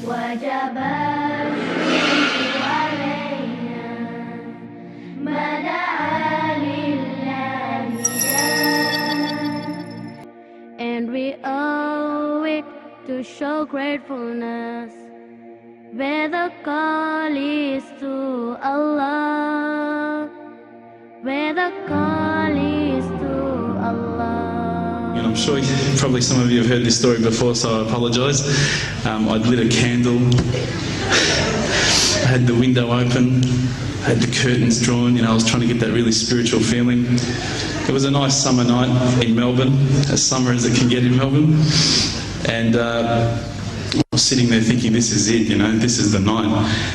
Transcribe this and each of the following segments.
وجب الشكر علينا ما دعا لله and we owe it to show gratefulness where the call is to Allah, where the call is to Allah. And I'm sure probably some of you have heard this story before, so I apologise. I'd lit a candle, I had the window open, I had the curtains drawn, I was trying to get that really spiritual feeling. It was a nice summer night in Melbourne, as summer as it can get in Melbourne, and I was sitting there thinking, this is it, this is the night.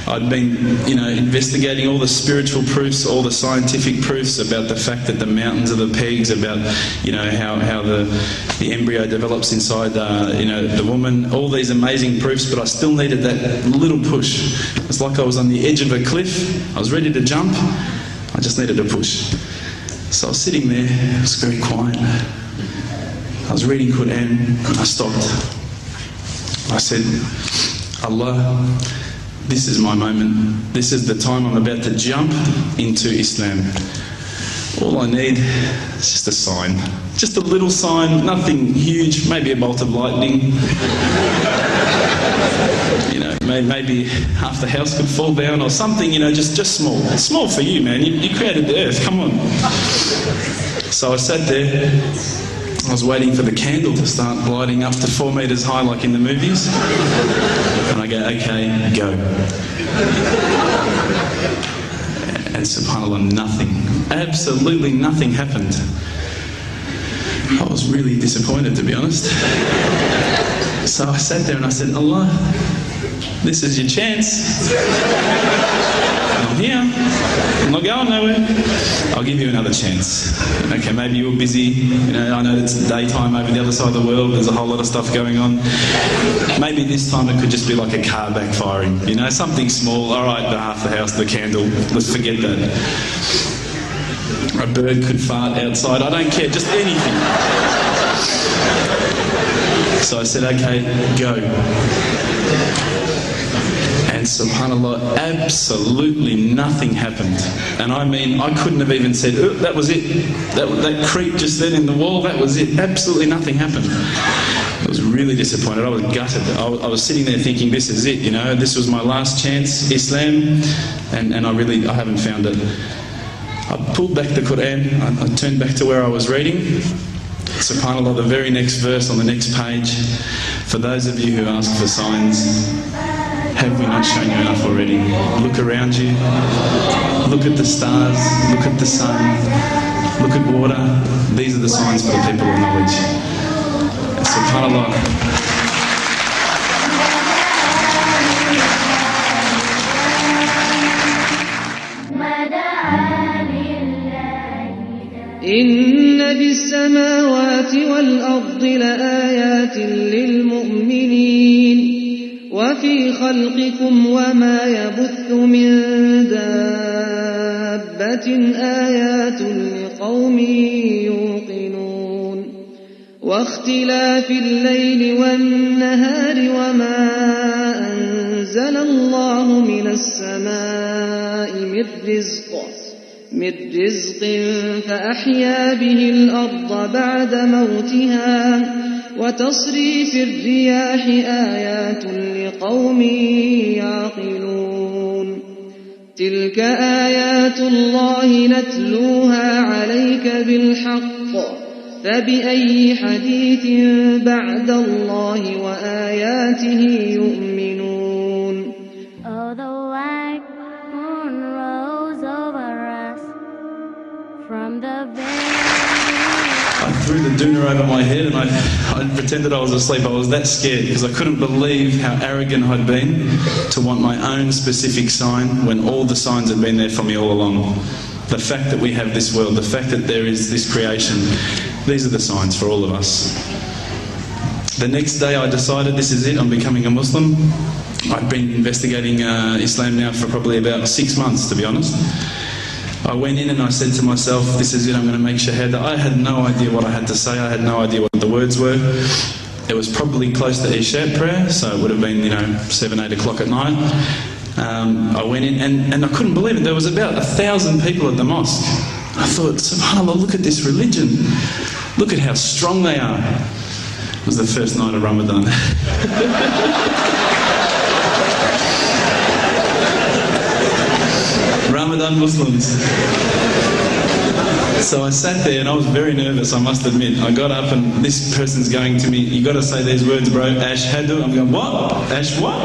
I'd been, investigating all the spiritual proofs, all the scientific proofs about the fact that the mountains are the pegs, about, how the embryo develops inside, the woman, all these amazing proofs, but I still needed that little push. It's like I was on the edge of a cliff, I was ready to jump, I just needed a push. So I was sitting there, it was very quiet. I was reading Quran, I stopped. I said, Allah, this is my moment. This is the time I'm about to jump into Islam. All I need is just a sign. Just a little sign, nothing huge, maybe a bolt of lightning. Maybe half the house could fall down or something, just small. It's small for you, man. You created the earth, come on. So I sat there. I was waiting for the candle to start gliding up to 4 metres high like in the movies. And I go, okay, go. And subhanAllah, nothing. Absolutely nothing happened. I was really disappointed, to be honest. So I sat there and I said, Allah, this is your chance. I'm here. I'm not going nowhere. I'll give you another chance. Okay, maybe you're busy. I know it's daytime over the other side of the world. There's a whole lot of stuff going on. Maybe this time it could just be like a car backfiring. Something small. All right, half the house, the candle. Let's forget that. A bird could fart outside. I don't care. Just anything. So I said, okay, go. And subhanAllah, absolutely nothing happened. And I mean, I couldn't have even said, oh, that was it. That creep just then in the wall, that was it. Absolutely nothing happened. I was really disappointed. I was gutted. I was sitting there thinking, this is it, this was my last chance, Islam, and I haven't found it. I pulled back the Quran, I turned back to where I was reading. SubhanAllah, the very next verse on the next page, for those of you who ask for signs, have we not shown you enough already? Look around you, look at the stars, look at the sun, look at water. These are the signs for the people of knowledge. SubhanAllah. إن في السماوات والأرض لآيات للمؤمنين وفي خلقكم وما يبث من دابة آيات لقوم يوقنون واختلاف الليل والنهار وما أنزل الله من السماء من رزق فأحيا به الأرض بعد موتها وتصريف الرياح آيات لقوم يعقلون تلك آيات الله نتلوها عليك بالحق فبأي حديث بعد الله وآياته يؤمنون. Oh, the white moon rose over us from the I threw the doona over my head and I pretended I was asleep. I was that scared because I couldn't believe how arrogant I'd been to want my own specific sign when all the signs had been there for me all along. The fact that we have this world, the fact that there is this creation, these are the signs for all of us. The next day I decided this is it, I'm becoming a Muslim. I've been investigating Islam now for probably about 6 months, to be honest. I went in and I said to myself, this is it, I'm going to make shahada. I had no idea what I had to say, I had no idea what the words were. It was probably close to Isha prayer, so it would have been, 7, 8 o'clock at night. I went in and I couldn't believe it. There was about 1,000 people at the mosque. I thought, subhanAllah, look at this religion. Look at how strong they are. It was the first night of Ramadan. Ramadan Muslims. So I sat there and I was very nervous, I must admit. I got up and this person's going to me, you got to say these words, bro, ashhadu. I'm going, what? Ash what?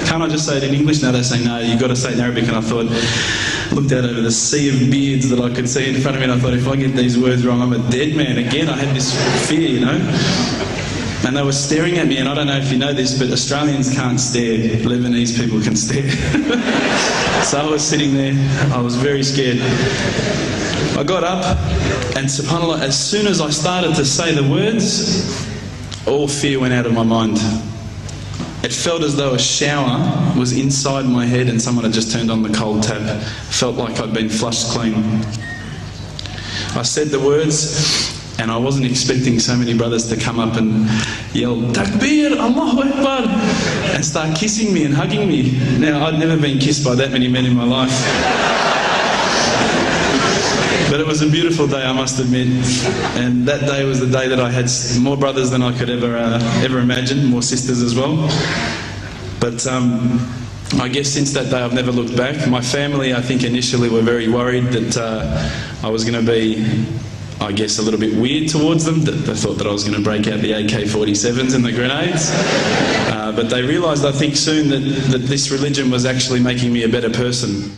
Can't I just say it in English? No, they say, no, you got to say it in Arabic. And I thought, looked out over the sea of beards that I could see in front of me, and I thought, if I get these words wrong, I'm a dead man. Again, I had this fear, And they were staring at me, and I don't know if you know this, but Australians can't stare. Lebanese people can stare. So I was sitting there, I was very scared. I got up, and subhanAllah, as soon as I started to say the words, all fear went out of my mind. It felt as though a shower was inside my head and someone had just turned on the cold tap. Felt like I'd been flushed clean. I said the words, and I wasn't expecting so many brothers to come up and yell, Takbir, Allahu Akbar, and start kissing me and hugging me. Now, I'd never been kissed by that many men in my life. But it was a beautiful day, I must admit. And that day was the day that I had more brothers than I could ever imagine, more sisters as well. But I guess since that day I've never looked back. My family, I think initially were very worried that I was going to be, I guess, a little bit weird towards them. They thought that I was going to break out the AK-47s and the grenades. But they realised, I think, soon that this religion was actually making me a better person.